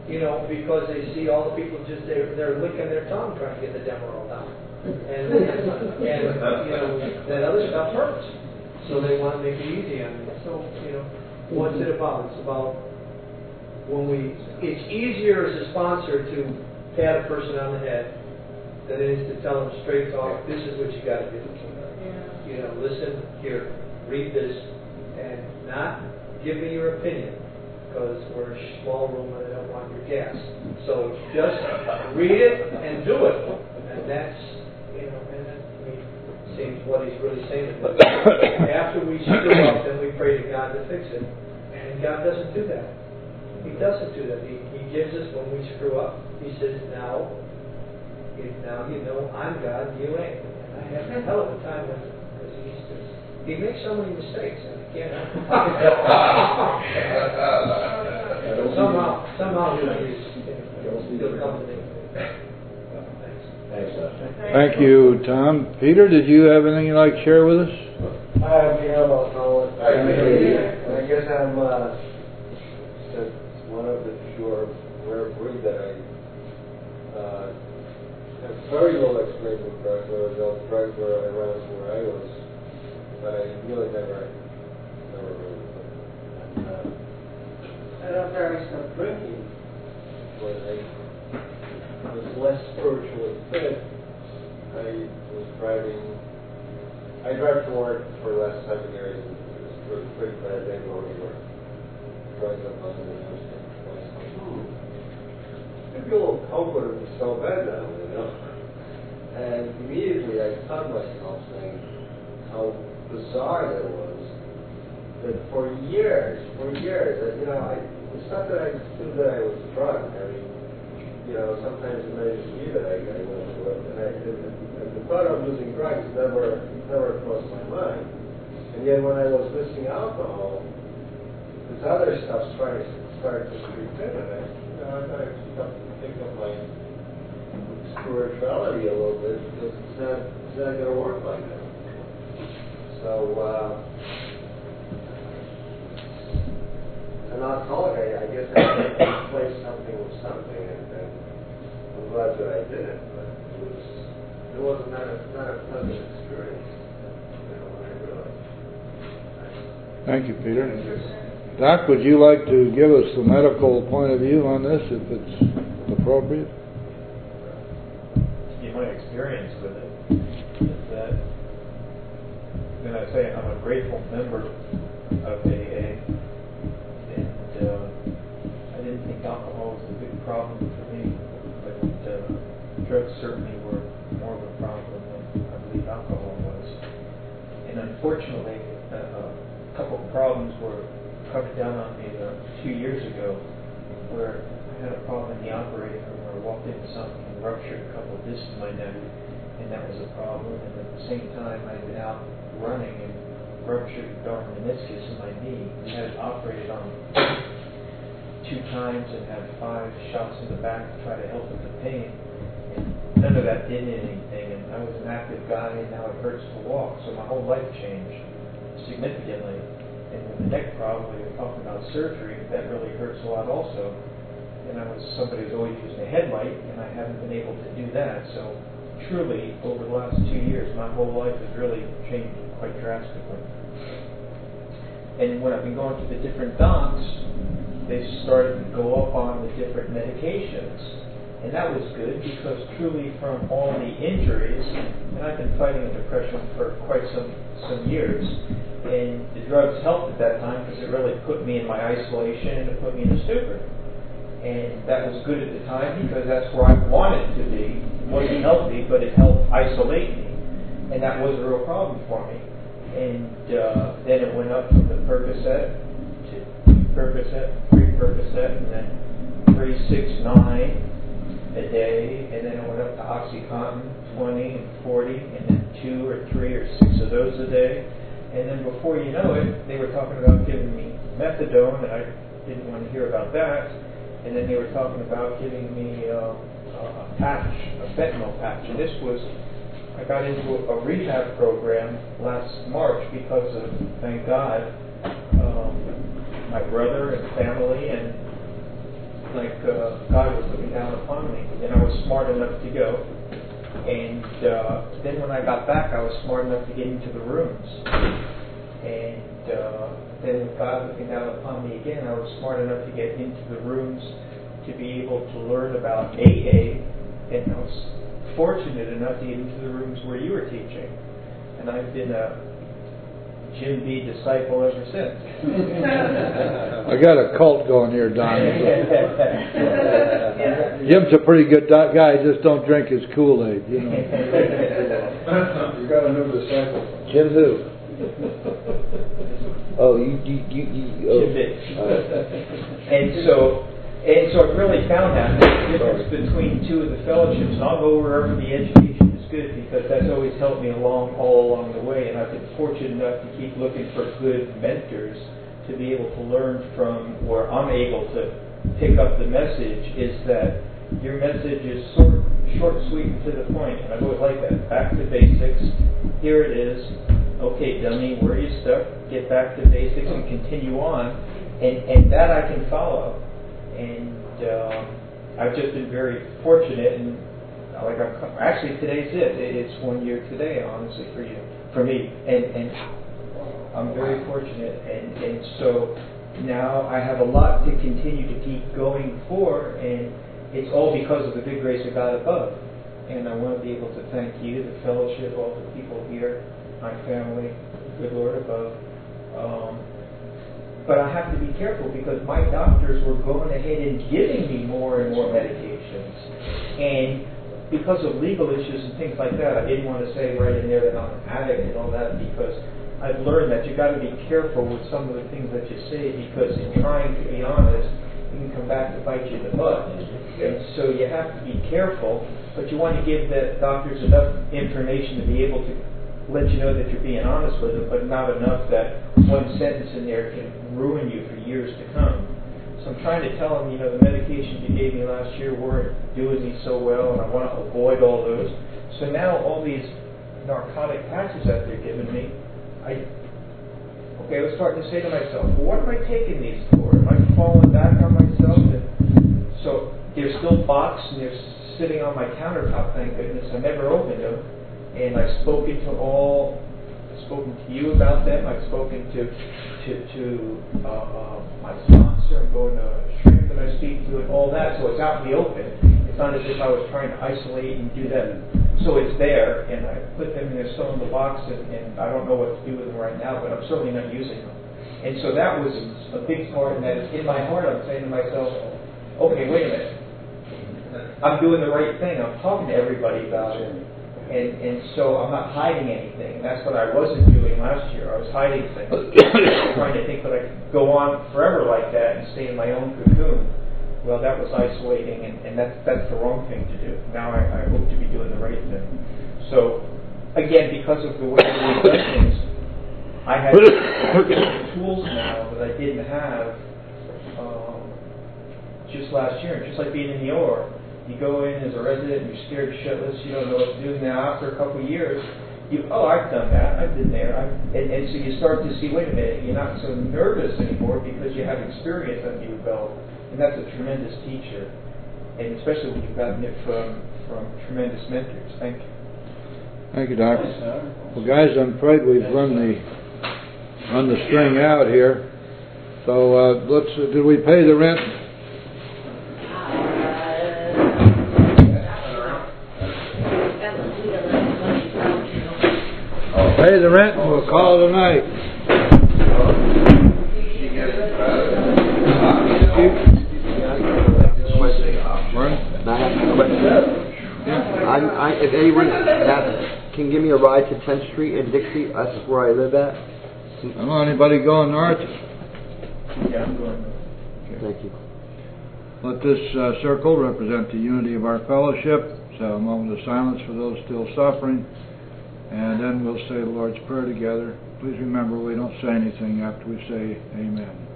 You know, because they see all the people just, they're licking their tongue trying to get the Demerol down. And you know, that other stuff hurts. So they want to make it easy on me. So, you know, what's it about? It's about it's easier as a sponsor to pat a person on the head than it is to tell them straight talk, this is what you got to do. Yeah. You know, listen, here, read this, and not give me your opinion, because we're a small room and I don't want your gas. So just read it and do it. And that's, you know, and that seems what he's really saying. After we screw up, then we pray to God to fix it. And God doesn't do that. He doesn't do that. He gives us when we screw up. He says, now you know I'm God, you ain't. And I have a hell of a time with him, because he makes so many mistakes, and I can't help it. Somehow he'll come to me. Thanks. Thank you, Tom. Peter, did you have anything you'd like to share with us? Hi, I'm Peter Balcone. I guess I'm one of the few rare breed that I have very little experience with drugs. There was drugs were around where I was, but I really never really with them. And I'm very still drinking. When I was less spiritually fit, I drive to work for the last 7 years. It was pretty bad. They go anywhere. Drugs up on the news. Maybe a little comfort would be so bad now, you know. And immediately I found myself saying how bizarre that was. That for years, you know, it's not that I knew that I was drunk. I mean, you know, sometimes it may just be that I went to it, and the thought of using drugs never crossed my mind. And yet when I was missing alcohol, this other stuff started to creep in, and I thought I have to think of my spirituality a little bit, because it's not going to work like that. So, an alcoholic, I guess I had to replace something with something, and I'm glad that I did it, but it was not a pleasant experience, you know, when I realized. Thank you, Peter. Doc, would you like to give us the medical point of view on this, if it's appropriate? My experience with it is that, when I say I'm a grateful member of AA, and I didn't think alcohol was a big problem for me, but drugs certainly were more of a problem than I believe alcohol was. And unfortunately, a couple of problems were coming down on me 2 years ago, where I had a problem in the operating room where I walked into something and ruptured a couple of discs in my neck, and that was a problem. And at the same time, I'd been out running and ruptured the darn meniscus in my knee. We had it operated on 2 times and had 5 shots in the back to try to help with the pain. And none of that did anything, and I was an active guy, and now it hurts to walk. So my whole life changed significantly. And with the neck problem, we were talking about surgery, that really hurts a lot also. And I was somebody who's always using a headlight, and I haven't been able to do that. So truly, over the last 2 years, my whole life has really changed quite drastically. And when I've been going to the different docs, they started to go up on the different medications. And that was good, because truly from all the injuries, and I've been fighting depression for quite some years, and the drugs helped at that time because it really put me in my isolation and it put me in a stupor. And that was good at the time because that's where I wanted to be. It wasn't healthy, but it helped isolate me. And that was a real problem for me. And then it went up from the Percocet to 2 Percocet, 3 Percocet, and then 3, 6, 9. a day, and then it went up to OxyContin, 20 and 40, and then 2 or 3 or 6 of those a day. And then before you know it, they were talking about giving me methadone, and I didn't want to hear about that. And then they were talking about giving me a patch, a fentanyl patch. And this was, I got into a rehab program last March because of, thank God, my brother and family, and God was looking down upon me. And I was smart enough to go. And then when I got back, I was smart enough to get into the rooms. And then with God looking down upon me again, I was smart enough to get into the rooms to be able to learn about AA. And I was fortunate enough to get into the rooms where you were teaching. And I've been a Jim B. disciple ever since. I got a cult going here, Don. Jim's a pretty good guy, just don't drink his Kool-Aid, you know. You got a new disciple. Jim who? Oh, you oh. Jim B. And so I've really found that the difference between two of the fellowships, and I'll go wherever the education is good, because that's always helped me all along the way, and I've been fortunate enough to keep looking for good mentors to be able to learn from where I'm able to pick up the message, is that your message is short, sweet, and to the point, and I've always liked that. Back to basics, here it is, okay dummy, where are you stuck? Get back to basics and continue on, and that I can follow. And I've just been very fortunate, and actually today's it. It's 1 year today, honestly, for me, and I'm very fortunate, and so now I have a lot to continue to keep going for, and it's all because of the big grace of God above. And I want to be able to thank you, the fellowship, all the people here, my family, the good Lord above. But I have to be careful, because my doctors were going ahead and giving me more and more medications. And because of legal issues and things like that, I didn't want to say right in there that I'm an addict and all that, because I've learned that you've got to be careful with some of the things that you say, because in trying to be honest, it can come back to bite you in the butt. And so you have to be careful, but you want to give the doctors enough information to be able to let you know that you're being honest with them, but not enough that one sentence in there can ruin you for years to come. So I'm trying to tell them, the medications you gave me last year weren't doing me so well, and I want to avoid all those. So now all these narcotic patches that they're giving me, I was starting to say to myself, well, what am I taking these for? Am I falling back on myself? And so they're still boxed, and they're sitting on my countertop, thank goodness. I never opened them. And I've spoken to you about them. I've spoken to my sponsor. I'm going to a shrink that I speak to, and all that. So it's out in the open. It's not as if I was trying to isolate and do that. So it's there, and I put them in there, still in the box, and I don't know what to do with them right now, but I'm certainly not using them. And so that was a big part, and that in my heart I'm saying to myself, okay, wait a minute. I'm doing the right thing. I'm talking to everybody about it. And so I'm not hiding anything. That's what I wasn't doing last year. I was hiding things. Trying to think that I could go on forever like that and stay in my own cocoon. Well, that was isolating, and that's the wrong thing to do. Now I hope to be doing the right thing. So, again, because of the way we've done things, I have tools now that I didn't have just last year. Just like being in the OR. You go in as a resident and you're scared shitless, you don't know what to do. Now, after a couple of years, I've done that, I've been there. And so you start to see, wait a minute, you're not so nervous anymore because you have experience under your belt. And that's a tremendous teacher. And especially when you've gotten it from tremendous mentors. Thank you. Thank you, Doc. Well, guys, I'm afraid we've run the string out here. So did we pay the rent? Pay the rent and we'll call it a night. If anyone can give me a ride to 10th Street in Dixie, that's where I live at. I don't know, anybody going north? Yeah, I'm going. Thank you. Let this circle represent the unity of our fellowship. So a moment of silence for those still suffering. And then we'll say the Lord's Prayer together. Please remember, we don't say anything after we say Amen.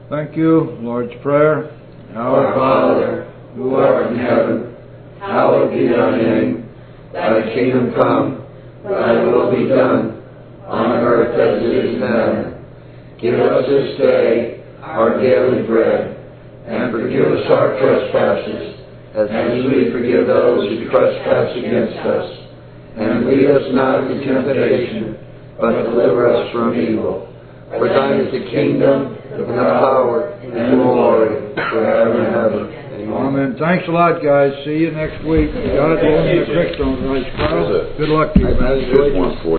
Thank you. Lord's Prayer. Our Father, who art in heaven, hallowed be thy name. Thy kingdom come, thy will be done, on earth as it is in heaven. Give us this day our daily bread, and forgive us our trespasses, as we forgive those who trespass against us. And lead us not into temptation, but deliver us from evil. For thine is the kingdom, and the power, and the glory, forever and ever. Amen. Thanks a lot, guys. See you next week. God willing, the creek don't rise. Carl, good luck to you. I just one for you.